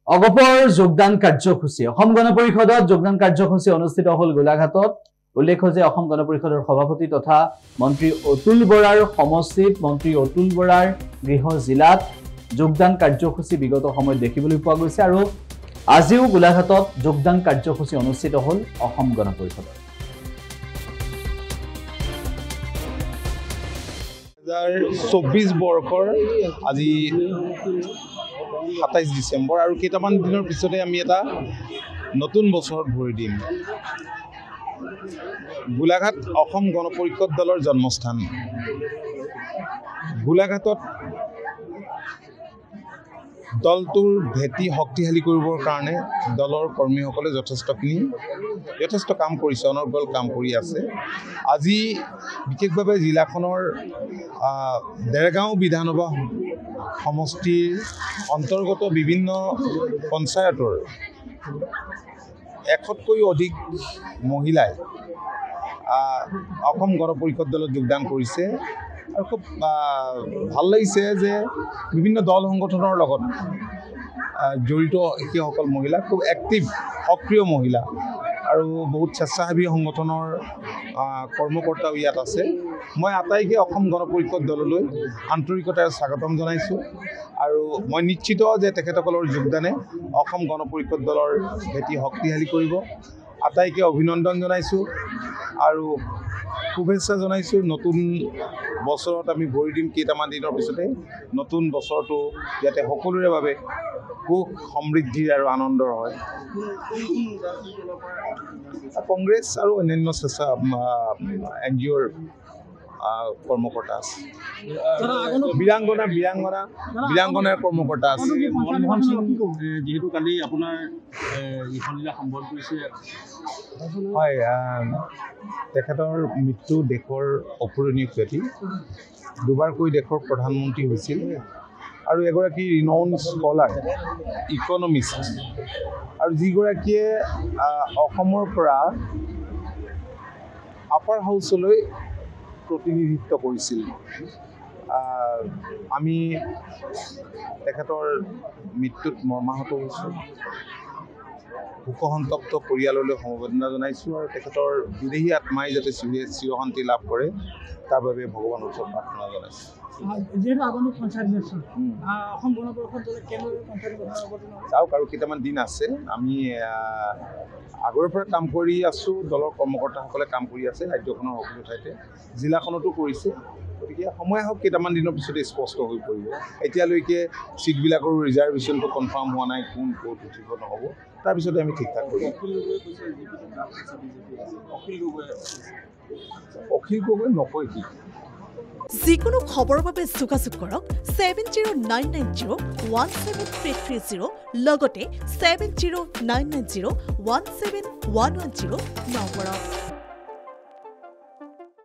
অগপৰ যোগদান কাৰ্যসূচী অসম গণ পৰিষদত যোগদান কাৰ্যসূচী অনুষ্ঠিত হল গোলাঘাটত উল্লেখ্য যে অসম গণ পৰিষদৰ সভাপতি তথা মন্ত্ৰী অতুল বৰাৰ সমষ্টিত মন্ত্ৰী অতুল বৰাৰ গৃহ জিলাত যোগদান কাৰ্যসূচী বিগত সময়ত দেখিবলৈ পোৱা গৈছে আৰু আজিও গোলাঘাটত যোগদান কাৰ্যসূচী অনুষ্ঠিত হল অসম গণ পৰিষদত 2024 বৰ্ষৰ আজি 27 ডিসেম্বৰ আৰু কেইটামান দিনৰ পিছতে আমি এটা নতুন বছৰত ভৰি দিম গোলাঘাট অসম গণ পৰিষদ দলৰ জন্মস্থান গোলাঘাটত দলটোৰ ভেটি শক্তিশালী কৰিবৰ কাৰণে দলৰ কৰ্মীসকলে যথেষ্ট কাম কৰিছে অনৰ্গল কাম কৰি আছে আজি বিশেষভাৱে জিলাখনৰ দেৰগাঁও বিধানসভা সমষ্টিৰ অন্তৰ্গত বিভিন্ন পঞ্চায়তৰ 100তকৈও অধিক মহিলাই অসম গণ পৰিষদ দলত যোগদান কৰিছে আৰু খুব ভাল লাগিছে যে বিভিন্ন দল সংগঠনৰ লগত জড়িত এইসকল মহিলা খুব এক্টিভ সক্ৰিয় মহিলা আৰু বহুত স্বেচ্ছাসেৱী সংগঠনৰ কৰ্মকৰ্তাও ইয়াত আছে মই আটাইকে অসম গণ পৰিষদ দললৈ আন্তৰিকতাৰে স্বাগতম জনাইছো আৰু মই নিশ্চিত যে তেখেতসকলৰ যোগদানে অসম গণ পৰিষদ দলৰ ভেটি শক্তিশালী কৰিব আটাইকে অভিনন্দন জনাইছো আৰু শুভেচ্ছা জনাইছো নতুন বছৰত আমি ভৰি দিম কেইটামান দিনৰ পিছতে নতুন বছৰটো ইয়াতে সকলোৰে বাবে সুখ সমৃদ্ধি আৰু আনন্দৰ হয় কংগ্ৰেছ আৰু অন্যান্য স্বেচ্ছা এনজিঅ'ৰ কৰ্মকৰ্তা আছে বীৰাংগনাৰ কৰ্মকৰ্তা আছে যেহেতু কালি আপোনাৰ ইখন জিলা সম্বল কৰিছে হয় তেখেতৰ মৃত্যু দেশৰ অপূৰণীয় ক্ষতি দুবাৰকৈ দেশৰ প্ৰধানমন্ত্ৰী হৈছিল আৰু এগৰাকী ৰিনাউণ্ড স্কলাৰ ইকনমিষ্ট আৰু যিগৰাকীয়ে অসমৰ পৰা আপাৰ হাউচলৈ প্ৰতিনিধিত্ব কৰিছিল আমি তেখেতৰ মৃত্যুত মৰ্মাহত হৈছোঁ শোকসন্তপ্ত পৰিয়াললৈ সমবেদনা জনাইছোঁ আৰু তেখেতৰ বিদেহী আত্মাই যাতে চিৰশান্তি লাভ কৰে তাৰ বাবে ভগৱানৰ ওচৰত প্ৰাৰ্থনা জনাইছোঁ যেহেতু আগামী পঞ্চায়ত নিৰ্বাচন অসম গণ পৰিষদ দলে কেনেদৰে পঞ্চায়ত চাওক আৰু কেইটামান দিন আছে আমি আগৰ পৰা কাম কৰি আছোঁ দলৰ কৰ্মকৰ্তাসকলে কাম কৰি আছে ৰাজ্যখনৰ সকলো ঠাইতে জিলাখনতো কৰিছে গতিকে সময় হওক কেইটামান দিনৰ পিছতে স্পষ্ট হৈ পৰিব এতিয়ালৈকে ছিটবিলাকৰ ৰিজাৰ্ভেশ্যনটো কনফাৰ্ম হোৱা নাই কোন ক'ত উঠিব নহ'ব তাৰপিছতে আমি ঠিক ঠাক কৰিম অখিল গগৈ নকয় কি যিকোনো খবৰৰ বাবে যোগাযোগ কৰক 7099017330 লগতে 7099017110 নম্বৰত